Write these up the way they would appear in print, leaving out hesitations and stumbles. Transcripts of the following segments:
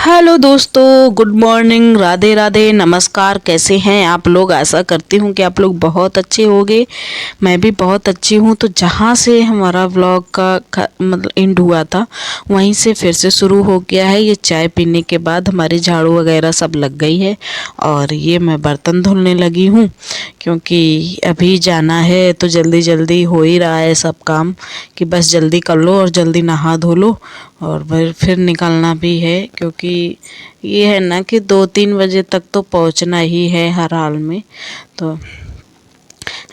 Hello दोस्तों, good morning, Radhe Radhe, नमस्कार। कैसे हैं आप लोग? आशा करती हूँ कि आप लोग बहुत अच्छे होंगे। मैं भी बहुत अच्छी हूँ। तो जहाँ से हमारा व्लॉग का मतलब एंड हुआ था, वहीं से फिर से शुरू हो गया है। ये चाय पीने के बाद हमारी झाड़ू वगैरह सब लग गई है और ये मैं बर्तन धुलने लगी हूँ, क्योंकि अभी जाना है तो जल्दी जल्दी हो ही रहा है सब काम कि बस जल्दी कर लो और जल्दी नहा धो लो और फिर निकलना भी है, क्योंकि ये है ना कि 2-3 बजे तक तो पहुंचना ही है हर हाल में। तो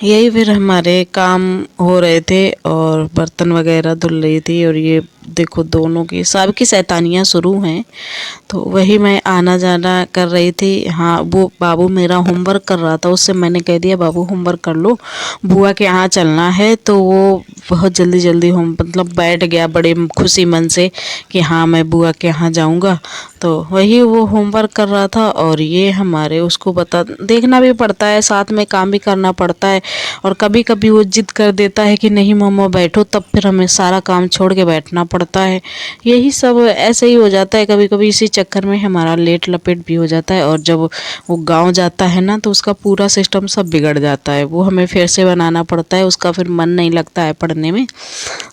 यही फिर हमारे काम हो रहे थे और बर्तन वगैरह धुल रही थी और ये देखो दोनों की सबकी शैतानियाँ शुरू हैं। तो वही मैं आना जाना कर रही थी। हाँ, वो बाबू मेरा होमवर्क कर रहा था, उससे मैंने कह दिया बाबू होमवर्क कर लो, बुआ के यहाँ चलना है। तो वो बहुत जल्दी जल्दी होम मतलब बैठ गया बड़े खुशी मन से कि हाँ मैं बुआ के यहाँ जाऊँगा। तो वही वो होमवर्क कर रहा था और ये हमारे उसको बता देखना भी पड़ता है, साथ में काम भी करना पड़ता है। और कभी कभी वो जिद कर देता है कि नहीं मम्मा बैठो, तब फिर हमें सारा काम छोड़ के बैठना पड़ता है। यही सब ऐसे ही हो जाता है कभी कभी, इसी चक्कर में हमारा लेट लपेट भी हो जाता है। और जब वो गांव जाता है ना, तो उसका पूरा सिस्टम सब बिगड़ जाता है, वो हमें फिर से बनाना पड़ता है, उसका फिर मन नहीं लगता है पढ़ने में।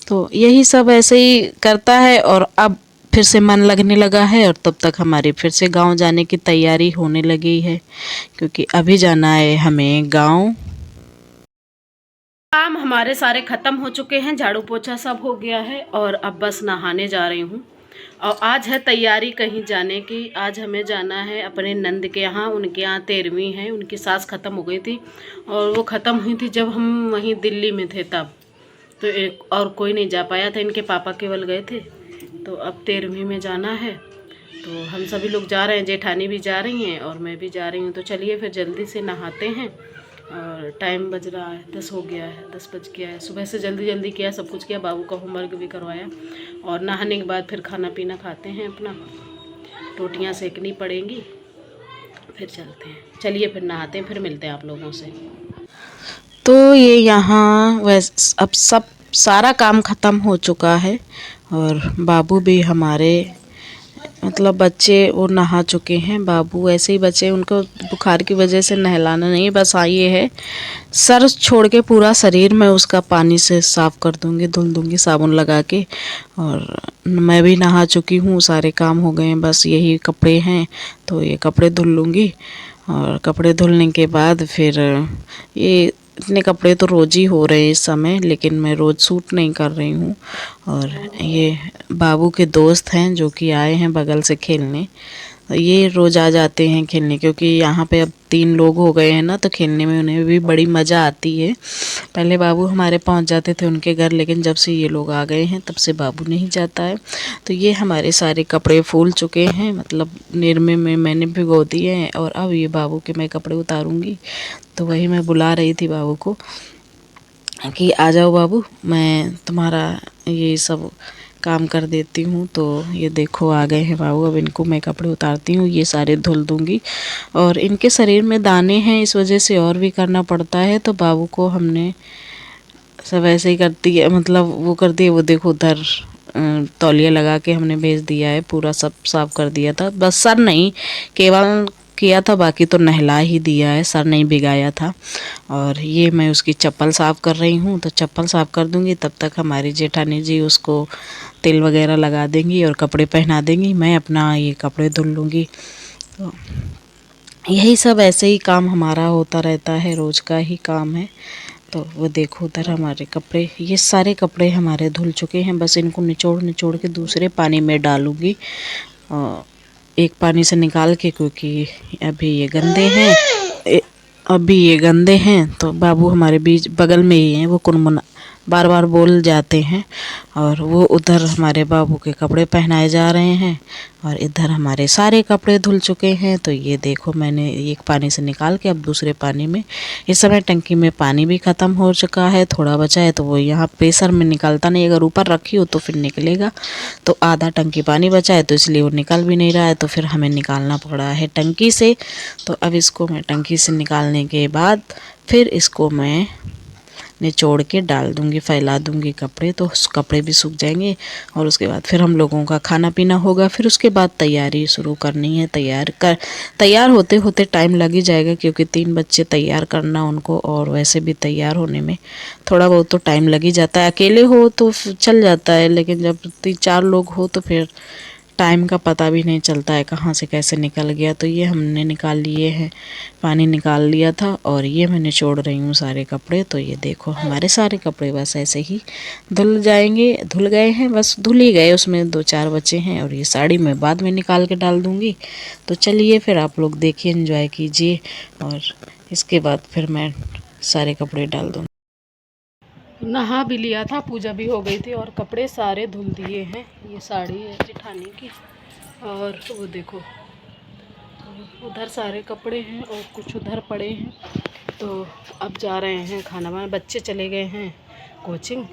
तो यही सब ऐसे ही करता है और अब फिर से मन लगने लगा है और तब तक हमारी फिर से गांव जाने की तैयारी होने लगी है, क्योंकि अभी जाना है हमें गांव। काम हमारे सारे ख़त्म हो चुके हैं, झाड़ू पोछा सब हो गया है और अब बस नहाने जा रही हूँ। और आज है तैयारी कहीं जाने की। आज हमें जाना है अपने नंद के यहाँ, उनके यहाँ 13वीं है। उनकी सास ख़त्म हो गई थी और वो ख़त्म हुई थी जब हम वहीं दिल्ली में थे तब। तो एक और कोई नहीं जा पाया था, इनके पापा केवल गए थे। तो अब 13वीं में जाना है, तो हम सभी लोग जा रहे हैं, जेठानी भी जा रही हैं और मैं भी जा रही हूँ। तो चलिए फिर जल्दी से नहाते हैं। और टाइम बज रहा है 10 हो गया है, 10 बज गया है। सुबह से जल्दी जल्दी किया, सब कुछ किया, बाबू का होमवर्क भी करवाया और नहाने के बाद फिर खाना पीना खाते हैं अपना। रोटियां सेकनी पड़ेंगी, फिर चलते हैं। चलिए फिर नहाते हैं, फिर मिलते हैं आप लोगों से। तो ये यहाँ वैसे अब सब सारा काम ख़त्म हो चुका है और बाबू भी हमारे मतलब बच्चे वो नहा चुके हैं। बाबू ऐसे ही बच्चे, उनको बुखार की वजह से नहलाना नहीं, बस ये है सर छोड़ के पूरा शरीर मैं उसका पानी से साफ़ कर दूंगी, धुल दूंगी साबुन लगा के। और मैं भी नहा चुकी हूँ, सारे काम हो गए हैं, बस यही कपड़े हैं तो ये कपड़े धुल लूँगी। और कपड़े धुलने के बाद फिर ये इतने कपड़े तो रोज़ ही हो रहे हैं इस समय, लेकिन मैं रोज़ सूट नहीं कर रही हूँ। और ये बाबू के दोस्त हैं जो कि आए हैं बगल से खेलने। ये रोज़ आ जाते हैं खेलने, क्योंकि यहाँ पे अब 3 लोग हो गए हैं ना, तो खेलने में उन्हें भी बड़ी मज़ा आती है। पहले बाबू हमारे पहुँच जाते थे उनके घर, लेकिन जब से ये लोग आ गए हैं तब से बाबू नहीं जाता है। तो ये हमारे सारे कपड़े फूल चुके हैं, मतलब निरमे में मैंने भिगो दिए हैं और अब ये बाबू के मैं कपड़े उतारूँगी। तो वही मैं बुला रही थी बाबू को कि आ जाओ बाबू, मैं तुम्हारा ये सब काम कर देती हूँ। तो ये देखो आ गए हैं बाबू, अब इनको मैं कपड़े उतारती हूँ, ये सारे धुल दूँगी। और इनके शरीर में दाने हैं, इस वजह से और भी करना पड़ता है। तो बाबू को हमने सब ऐसे ही करती है, मतलब वो करती है, वो देखो उधर तौलिया लगा के हमने भेज दिया है, पूरा सब साफ कर दिया था। बस सर नहीं केवल किया था, बाकी तो नहला ही दिया है, सर नहीं भिगाया था। और ये मैं उसकी चप्पल साफ़ कर रही हूँ, तो चप्पल साफ़ कर दूँगी, तब तक हमारी जेठानी जी उसको तेल वगैरह लगा देंगी और कपड़े पहना देंगी, मैं अपना ये कपड़े धुल लूँगी। तो यही सब ऐसे ही काम हमारा होता रहता है, रोज़ का ही काम है। तो वो देखो उधर हमारे कपड़े, ये सारे कपड़े हमारे धुल चुके हैं, बस इनको निचोड़ निचोड़ के दूसरे पानी में डालूँगी, एक पानी से निकाल के, क्योंकि अभी ये गंदे हैं। अभी ये गंदे हैं। तो बाबू हमारे बीच बगल में ही हैं, वो कुनमुना बार बार बोल जाते हैं। और वो उधर हमारे बाबू के कपड़े पहनाए जा रहे हैं और इधर हमारे सारे कपड़े धुल चुके हैं। तो ये देखो मैंने एक पानी से निकाल के अब दूसरे पानी में, इस समय टंकी में पानी भी ख़त्म हो चुका है, थोड़ा बचा है तो वो यहाँ प्रेशर में निकलता नहीं, अगर ऊपर रखी हो तो फिर निकलेगा। तो आधा टंकी पानी बचा है तो इसलिए वो निकल भी नहीं रहा है, तो फिर हमें निकालना पड़ा है टंकी से। तो अब इसको मैं टंकी से निकालने के बाद फिर इसको मैं निचोड़ के डाल दूँगी, फैला दूँगी कपड़े, तो कपड़े भी सूख जाएंगे। और उसके बाद फिर हम लोगों का खाना पीना होगा। फिर उसके बाद तैयारी शुरू करनी है। तैयार होते होते टाइम लग ही जाएगा, क्योंकि 3 बच्चे तैयार करना उनको, और वैसे भी तैयार होने में थोड़ा बहुत तो टाइम लग ही जाता है। अकेले हो तो चल जाता है, लेकिन जब 3-4 लोग हो तो फिर टाइम का पता भी नहीं चलता है कहाँ से कैसे निकल गया। तो ये हमने निकाल लिए हैं, पानी निकाल लिया था, और ये मैं निचोड़ रही हूँ सारे कपड़े। तो ये देखो हमारे सारे कपड़े बस ऐसे ही धुल जाएंगे, धुल गए हैं, बस धुल ही गए, उसमें 2-4 बचे हैं। और ये साड़ी मैं बाद में निकाल के डाल दूँगी। तो चलिए फिर आप लोग देखिए, एंजॉय कीजिए, और इसके बाद फिर मैं सारे कपड़े डाल दूँगी। नहा भी लिया था, पूजा भी हो गई थी, और कपड़े सारे धुल दिए हैं। ये साड़ी है जेठानी की, और वो देखो उधर सारे कपड़े हैं और कुछ उधर पड़े हैं। तो अब जा रहे हैं खाना बनाने। बच्चे चले गए हैं कोचिंग,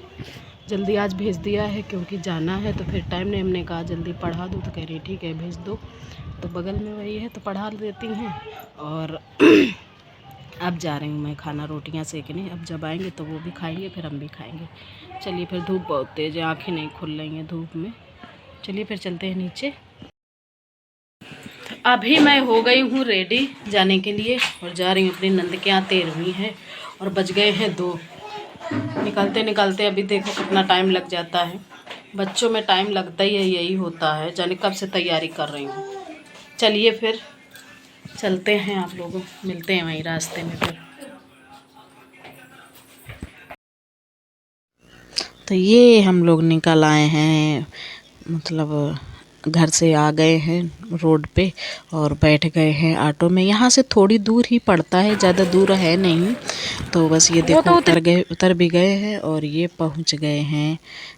जल्दी आज भेज दिया है क्योंकि जाना है। तो फिर टाइम नहीं, हमने कहा जल्दी पढ़ा दो, तो कह रही ठीक है भेज दो। तो बगल में वही है तो पढ़ा देती हैं। और अब जा रही हूँ मैं खाना, रोटियां सेकने। अब जब आएंगे तो वो भी खाएंगे, फिर हम भी खाएंगे। चलिए फिर, धूप बहुत तेज़ है, आँखें नहीं खुल रही हैं धूप में। चलिए फिर चलते हैं नीचे। अभी मैं हो गई हूँ रेडी जाने के लिए, और जा रही हूँ अपनी नंद के यहाँ। 13वीं है और बज गए हैं 2। निकलते निकलते अभी देखो कितना टाइम लग जाता है। बच्चों में टाइम लगता ही है, यही होता है। जाने कब से तैयारी कर रही हूँ। चलिए फिर चलते हैं, आप लोग मिलते हैं वहीं रास्ते में फिर। तो ये हम लोग निकल आए हैं, मतलब घर से आ गए हैं रोड पे, और बैठ गए हैं ऑटो में। यहाँ से थोड़ी दूर ही पड़ता है, ज़्यादा दूर है नहीं। तो बस ये देखो उतर भी गए हैं, और ये पहुँच गए हैं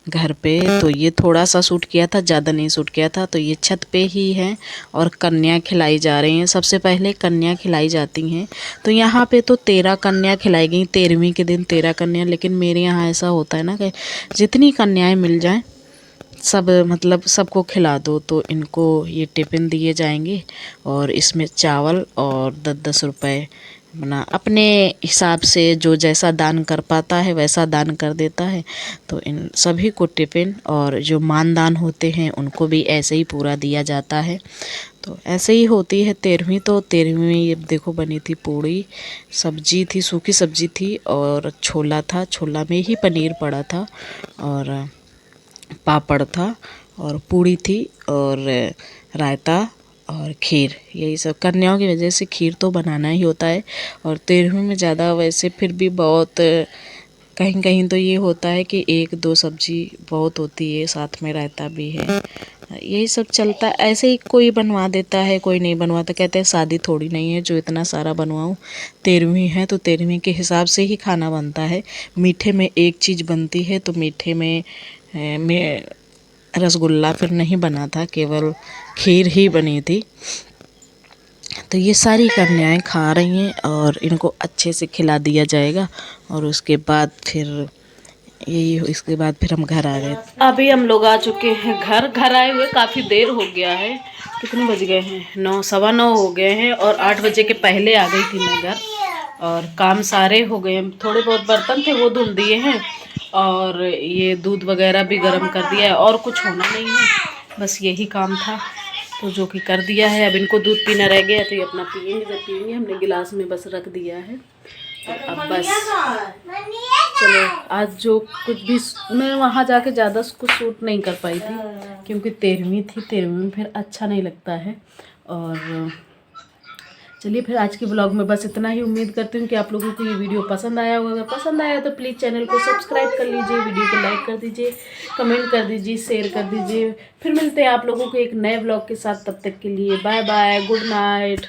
घर पे। तो ये थोड़ा सा शूट किया था, ज़्यादा नहीं शूट किया था। तो ये छत पे ही है, और कन्या खिलाई जा रही हैं। सबसे पहले कन्या खिलाई जाती हैं। तो यहाँ पे तो 13 कन्या खिलाई गई, 13वीं के दिन 13 कन्या। लेकिन मेरे यहाँ ऐसा होता है ना कि जितनी कन्याएं मिल जाएं सब, मतलब सबको खिला दो। तो इनको ये टिफ़िन दिए जाएंगे, और इसमें चावल और 10-10 रुपये अपना अपने हिसाब से जो जैसा दान कर पाता है वैसा दान कर देता है। तो इन सभी को टिफ़िन, और जो मानदान होते हैं उनको भी ऐसे ही पूरा दिया जाता है। तो ऐसे ही होती है 13वीं। तो 13वीं में ये देखो बनी थी पूड़ी, सब्जी थी, सूखी सब्जी थी, और छोला था। छोला में ही पनीर पड़ा था, और पापड़ था, और पूड़ी थी, और रायता और खीर। यही सब कन्याओं की वजह से खीर तो बनाना ही होता है। और 13वीं में ज़्यादा, वैसे फिर भी बहुत कहीं कहीं तो ये होता है कि 1-2 सब्जी बहुत होती है, साथ में रायता भी है। यही सब चलता है। ऐसे ही कोई बनवा देता है, कोई नहीं बनवाता। कहते हैं शादी थोड़ी नहीं है जो इतना सारा बनवाऊँ। 13वीं है तो 13वीं के हिसाब से ही खाना बनता है। मीठे में एक चीज़ बनती है, तो मीठे में रसगुल्ला फिर नहीं बना था, केवल खीर ही बनी थी। तो ये सारी कन्याएं खा रही हैं, और इनको अच्छे से खिला दिया जाएगा। और उसके बाद फिर इसके बाद फिर हम घर आ गए। अभी हम लोग आ चुके हैं घर आए हुए काफ़ी देर हो गया है। कितने बज गए हैं? 9, 9:15 हो गए हैं, और 8 बजे के पहले आ गई थी मैं घर। और काम सारे हो गए, थोड़े बहुत बर्तन थे वो धुल दिए हैं, और ये दूध वगैरह भी गर्म कर दिया है। और कुछ होना नहीं है, बस यही काम था तो जो कि कर दिया है। अब इनको दूध पीना रह गया, तो ये अपना पियेंगे। जब पियेंगे हमने गिलास में बस रख दिया है। तो अब बस चलो, आज जो कुछ भी मैं वहाँ जाके ज़्यादा कुछ शूट नहीं कर पाई थी, क्योंकि 13वीं थी। 13वीं में फिर अच्छा नहीं लगता है। और चलिए फिर आज के ब्लॉग में बस इतना ही। उम्मीद करती हूँ कि आप लोगों को ये वीडियो पसंद आया होगा। अगर पसंद आया तो प्लीज़ चैनल को सब्सक्राइब कर लीजिए, वीडियो को लाइक कर दीजिए, कमेंट कर दीजिए, शेयर कर दीजिए। फिर मिलते हैं आप लोगों को एक नए ब्लॉग के साथ। तब तक के लिए बाय बाय, गुड नाइट।